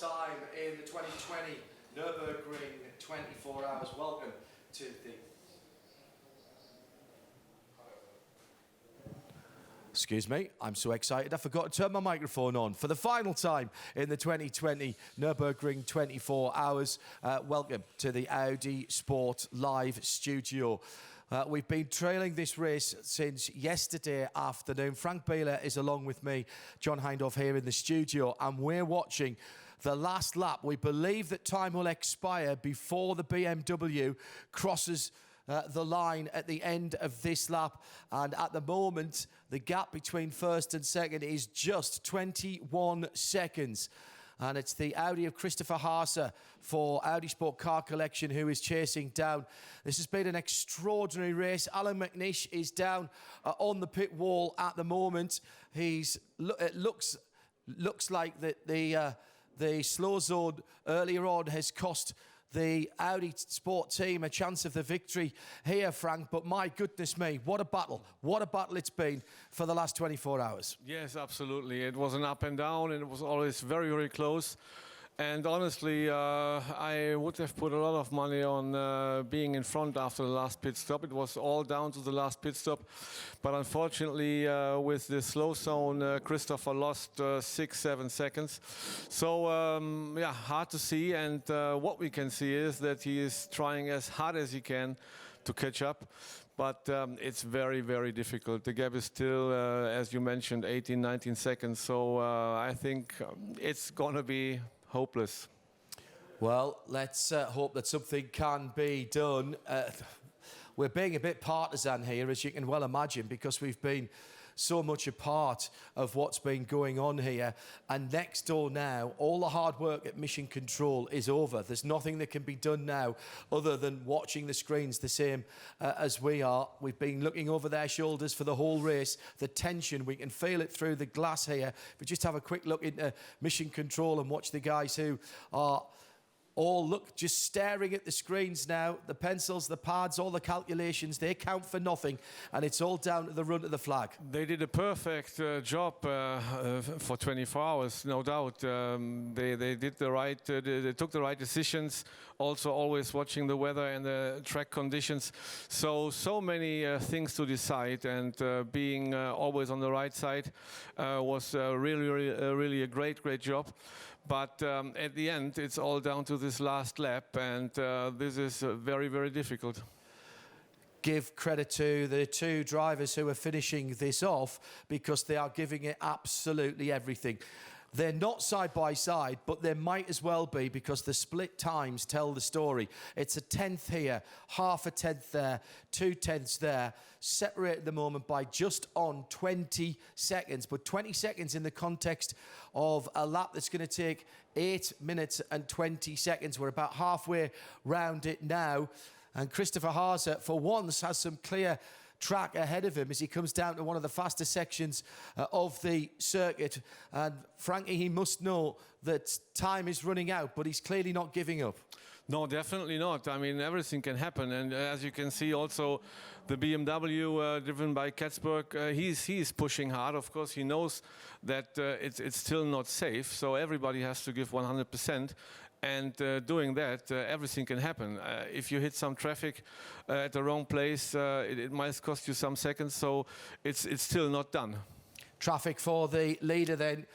time in the 2020 Nürburgring 24 Hours. Welcome to the... Excuse me, I'm so excited I forgot to turn my microphone on. For the final time in the 2020 Nürburgring 24 Hours, welcome to the Audi Sport Live Studio. We've been trailing this race since yesterday afternoon. Frank Bieler is along with me, John Hindhaugh here in the studio, and we're watching the last lap. We believe that time will expire before the BMW crosses the line at the end of this lap, and at the moment the gap between first and second is just 21 seconds, and it's the Audi of Christopher Haase for Audi Sport Car Collection who is chasing down. This has been an extraordinary race. Alan McNish is down on the pit wall at the moment. It looks like that the slow zone earlier on has cost the Audi Sport team a chance of the victory here, Frank, but my goodness me, what a battle it's been for the last 24 hours. Yes, absolutely. It was an up and down, and it was always very, very close. And honestly, I would have put a lot of money on being in front after the last pit stop. It was all down to the last pit stop. But unfortunately, with the slow zone, Christopher lost 6-7 seconds. So, yeah, hard to see. And what we can see is that he is trying as hard as he can to catch up. But it's very, very difficult. The gap is still, as you mentioned, 18, 19 seconds. So I think it's going to be hopeless. Well, let's hope that something can be done. We're being a bit partisan here, as you can well imagine, because we've been so much a part of what's been going on here. And next door now, all the hard work at Mission Control is over. There's nothing that can be done now other than watching the screens the same as we are. We've been looking over their shoulders for the whole race. The tension, we can feel it through the glass here. If we just have a quick look into Mission Control and watch the guys who are all just staring at the screens now, the pencils, the pads, all the calculations, they count for nothing, and it's all down to the run of the flag. They did a perfect job for 24 hours, no doubt. They did the right, they took the right decisions, also always watching the weather and the track conditions. So many things to decide, and being always on the right side was really a great job. But at the end, it's all down to this last lap, and this is very, very difficult. Give credit to the two drivers who are finishing this off, because they are giving it absolutely everything. They're not side by side, but they might as well be, because the split times tell the story. It's a tenth here, half a tenth there, 2/10 there, separated at the moment by just on 20 seconds. But 20 seconds in the context of a lap that's going to take 8 minutes and 20 seconds. We're about halfway round it now. And Christopher Haase, for once, has some clear track ahead of him as he comes down to one of the fastest sections of the circuit. And frankly, he must know that time is running out, but he's clearly not giving up. No, definitely not. I mean, everything can happen. And as you can see also, the BMW driven by Katzberg, he's pushing hard. Of course, he knows that it's still not safe. So everybody has to give 100%. And doing that, everything can happen. If you hit some traffic at the wrong place, it might cost you some seconds. So it's still not done. Traffic for the leader then,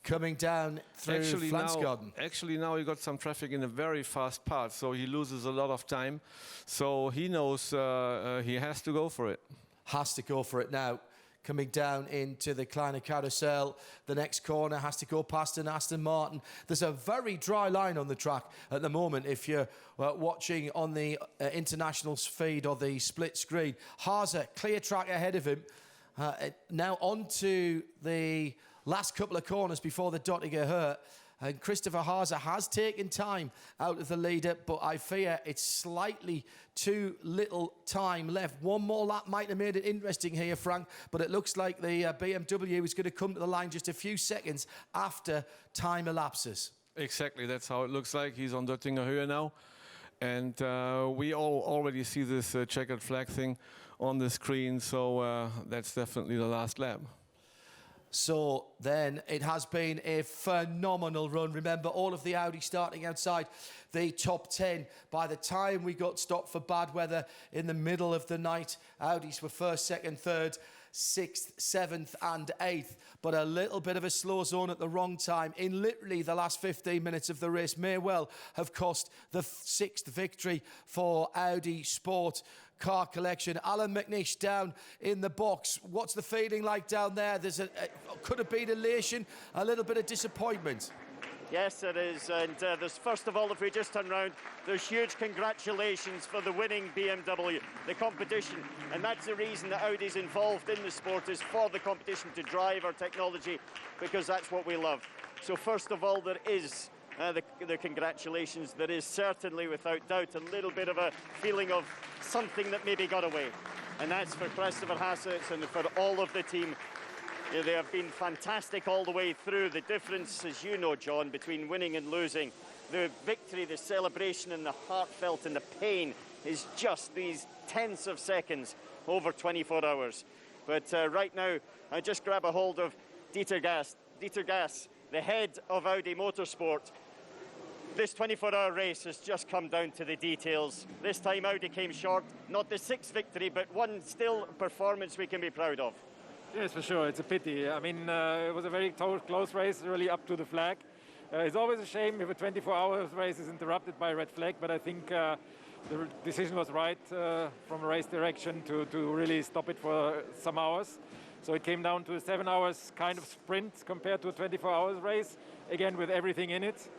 coming down through Flansgarden. Actually, now he got some traffic in a very fast part, so he loses a lot of time. So he knows he has to go for it. Has to go for it now. Coming down into the Kleine Carousel. The next corner has to go past an Aston Martin. There's a very dry line on the track at the moment if you're watching on the international feed or the split screen. Haase, clear track ahead of him. Now on to the last couple of corners before the Dottinger hurt. And Christopher Haase has taken time out of the leader, but I fear it's slightly too little time left. One more lap might have made it interesting here, Frank, but it looks like the BMW is going to come to the line just a few seconds after time elapses. Exactly, that's how it looks like. He's on Dottinger Höhe now. And we all already see this checkered flag thing on the screen, so that's definitely the last lap. So then it has been a phenomenal run. Remember, all of the Audi starting outside the top 10. By the time we got stopped for bad weather in the middle of the night, Audis were first, second, third, 6th, 7th and 8th. But a little bit of a slow zone at the wrong time in literally the last 15 minutes of the race may well have cost the 6th victory for Audi Sport Car Collection. Alan McNish down in the box. What's the feeling like down there? Could have been elation, a little bit of disappointment. Yes, it is. And there's, first of all, if we just turn around, there's huge congratulations for the winning BMW, the competition. And that's the reason that Audi's involved in the sport, is for the competition, to drive our technology, because that's what we love. So first of all, there is the congratulations. There is certainly, without doubt, a little bit of a feeling of something that maybe got away. And that's for Christopher Hassett and for all of the team. They have been fantastic all the way through. The difference, as you know, John, between winning and losing, the victory, the celebration and the heartfelt and the pain is just these tenths of seconds over 24 hours. But right now, I just grab a hold of Dieter Gas. Dieter Gas, the head of Audi Motorsport. This 24-hour race has just come down to the details. This time Audi came short, not the 6th victory, but one still performance we can be proud of. Yes, for sure. It's a pity. I mean, it was a very close race, really up to the flag. It's always a shame if a 24-hour race is interrupted by a red flag, but I think the decision was right from a race direction to really stop it for some hours. So it came down to a 7 hours kind of sprint compared to a 24-hour race, again with everything in it.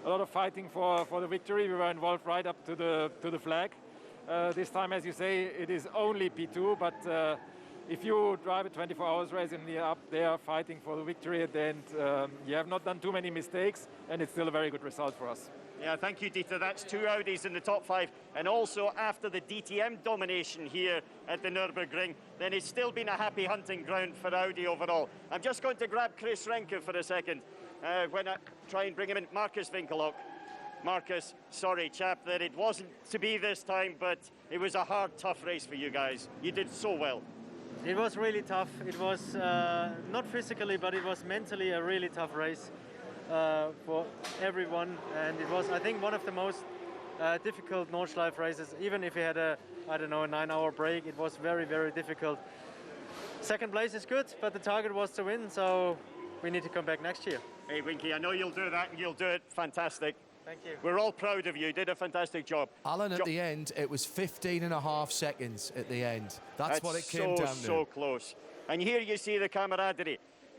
A lot of fighting for the victory. We were involved right up to the flag. This time, as you say, it is only P2, but if you drive a 24-hour race and you're up there fighting for the victory at the end, you have not done too many mistakes, and it's still a very good result for us. Yeah, thank you, Dieter. That's 2 Audis in the top 5. And also after the DTM domination here at the Nürburgring, then it's still been a happy hunting ground for Audi overall. I'm just going to grab Chris Renke for a second when I try and bring him in. Marcus Winkelhock. Marcus, sorry, chap, that it wasn't to be this time, but it was a hard, tough race for you guys. You did so well. It was really tough. It was not physically, but it was mentally a really tough race for everyone. And it was, I think, one of the most difficult Nordschleife races. Even if we had a 9-hour break, it was very, very difficult. Second place is good, but the target was to win, so we need to come back next year. Hey, Winky, I know you'll do that, and you'll do it fantastic. Thank you. We're all proud of you. You did a fantastic job. Alan, at the end, it was 15.5 seconds at the end. That's what it came down to. So close. And here you see the camaraderie.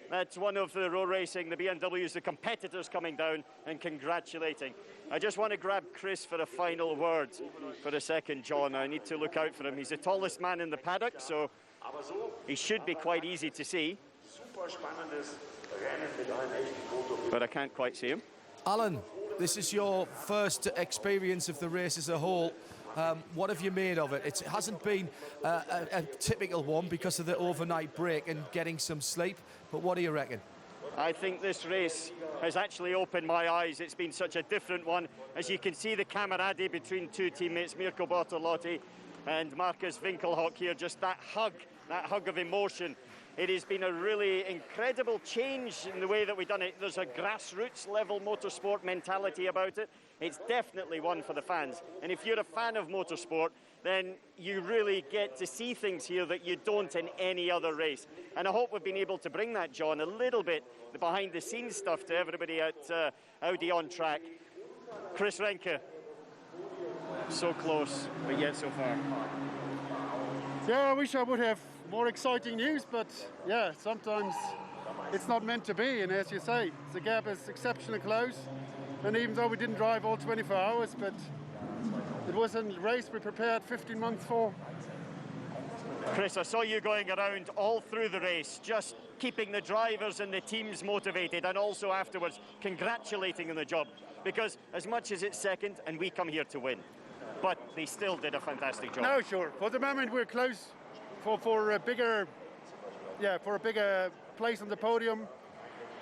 That's one of the road racing, the BMWs, the competitors coming down and congratulating. I just want to grab Chris for a final word for a second, John. I need to look out for him. He's the tallest man in the paddock, so he should be quite easy to see. But I can't quite see him. Alan, this is your first experience of the race as a whole. What have you made of it? It hasn't been a typical one because of the overnight break and getting some sleep, but what do you reckon? I think this race has actually opened my eyes. It's been such a different one. As you can see, the camaraderie between 2 teammates, Mirko Bortolotti and Marcus Winkelhock here, just that hug of emotion. It has been a really incredible change in the way that we've done it. There's a grassroots level motorsport mentality about it. It's definitely one for the fans. And if you're a fan of motorsport, then you really get to see things here that you don't in any other race. And I hope we've been able to bring that, John, a little bit, the behind the scenes stuff to everybody at Audi on track. Chris Renke, so close, but yet so far. Yeah, I wish I would have more exciting news, but yeah, sometimes it's not meant to be. And as you say, the gap is exceptionally close. And even though we didn't drive all 24 hours, but it was a race we prepared 15 months for. Chris, I saw you going around all through the race, just keeping the drivers and the teams motivated, and also afterwards congratulating on the job. Because as much as it's second, and we come here to win, but they still did a fantastic job. No, sure. For the moment, we're close for a bigger place on the podium.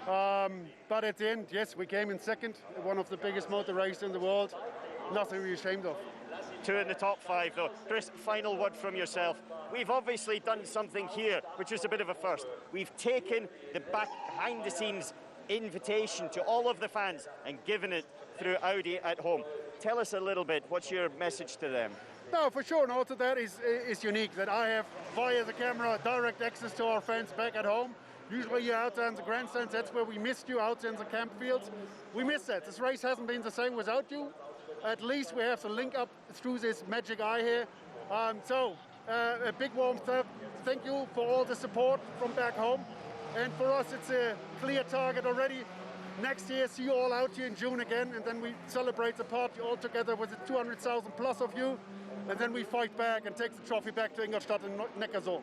But at the end, yes, we came in second, one of the biggest motor races in the world. nothing to be ashamed of. 2 in the top 5, though. Chris, final word from yourself. We've obviously done something here, which is a bit of a first. We've taken the behind-the-scenes invitation to all of the fans and given it through Audi at home. Tell us a little bit, what's your message to them? No, for sure, and also that is unique, that I have, via the camera, direct access to our fans back at home. Usually you're out there in the grandstands, that's where we missed you, out there in the camp fields. We miss that. This race hasn't been the same without you. At least we have to link up through this magic eye here. A big warm thank you for all the support from back home. And for us, it's a clear target already. Next year, see you all out here in June again, and then we celebrate the party all together with the 200,000 plus of you. And then we fight back and take the trophy back to Ingolstadt and Neckarzoll.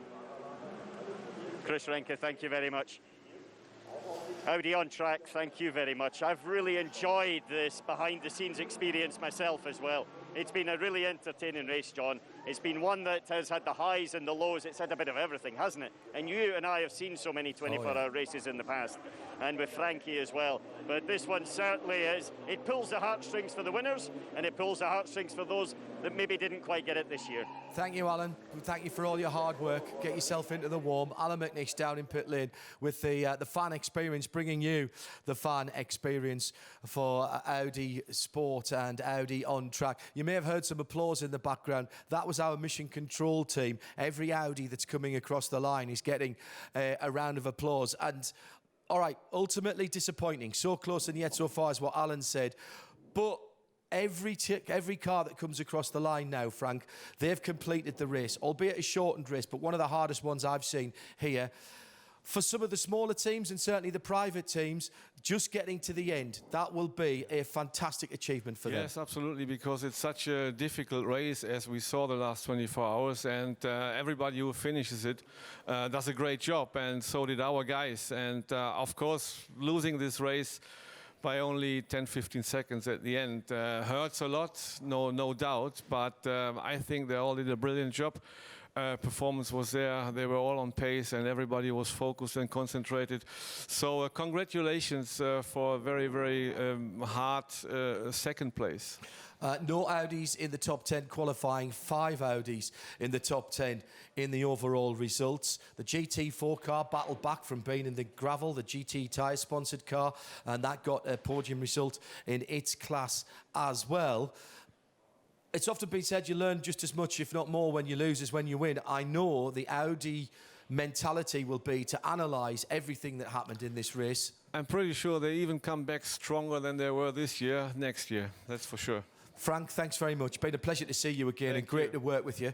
Chris Renke, thank you very much. Audi on track, thank you very much. I've really enjoyed this behind-the-scenes experience myself as well. It's been a really entertaining race, John. It's been one that has had the highs and the lows. It's had a bit of everything, hasn't it? And you and I have seen so many 24-hour races in the past, and with Frankie as well. But this one certainly is. It pulls the heartstrings for the winners, and it pulls the heartstrings for those that maybe didn't quite get it this year. Thank you, Alan. Thank you for all your hard work. Get yourself into the warm. Alan McNish down in pit lane with the fan experience, bringing you the fan experience for Audi Sport and Audi on track. You may have heard some applause in the background. That was our mission control team. Every Audi that's coming across the line is getting a round of applause. And all right, ultimately disappointing. So close and yet so far is what Alan said. But every car that comes across the line now, Frank, they've completed the race, albeit a shortened race, but one of the hardest ones I've seen here. For some of the smaller teams and certainly the private teams, just getting to the end, that will be a fantastic achievement for them. Yes, absolutely, because it's such a difficult race, as we saw the last 24 hours, and everybody who finishes it does a great job, and so did our guys. And of course, losing this race by only 10-15 seconds at the end hurts a lot, no doubt, but I think they all did a brilliant job. Performance was there, they were all on pace, and everybody was focused and concentrated. So congratulations for a very, very hard second place. No Audis in the top 10 qualifying, 5 Audis in the top 10 in the overall results. The GT4 car battled back from being in the gravel, the GT tyre sponsored car, and that got a podium result in its class as well. It's often been said you learn just as much, if not more, when you lose as when you win. I know the Audi mentality will be to analyse everything that happened in this race. I'm pretty sure they even come back stronger than they were this year, next year, that's for sure. Frank, thanks very much. Been a pleasure to see you again and great to work with you.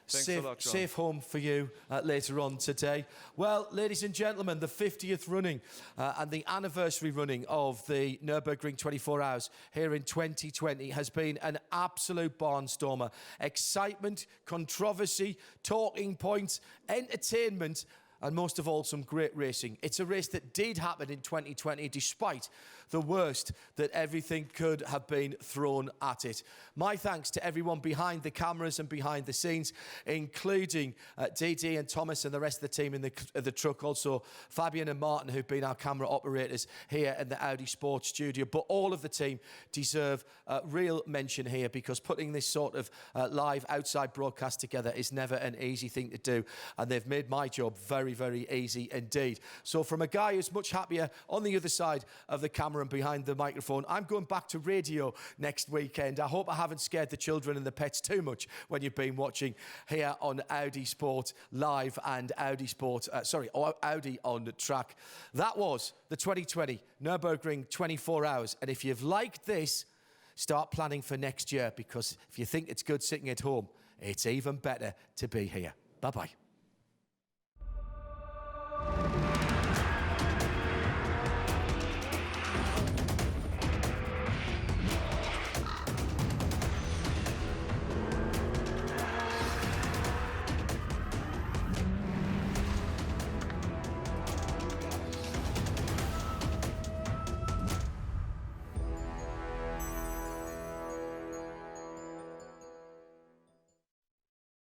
Thanks a lot, John. Safe home for you later on today. Well, ladies and gentlemen, the 50th running and the anniversary running of the Nürburgring 24 Hours here in 2020 has been an absolute barnstormer. Excitement, controversy, talking points, entertainment, and most of all, some great racing. It's a race that did happen in 2020, despite the worst that everything could have been thrown at it. My thanks to everyone behind the cameras and behind the scenes, including DD and Thomas and the rest of the team in the truck. Also, Fabian and Martin, who've been our camera operators here in the Audi Sport Studio. But all of the team deserve real mention here, because putting this sort of live outside broadcast together is never an easy thing to do. And they've made my job very, very easy indeed. So from a guy who's much happier on the other side of the camera and behind the microphone, I'm going back to radio next weekend. I hope I haven't scared the children and the pets too much when you've been watching here on Audi Sport Live and Audi Sport, Audi on track. That was the 2020 Nürburgring 24 Hours. And if you've liked this, start planning for next year, because if you think it's good sitting at home, it's even better to be here. Bye-bye.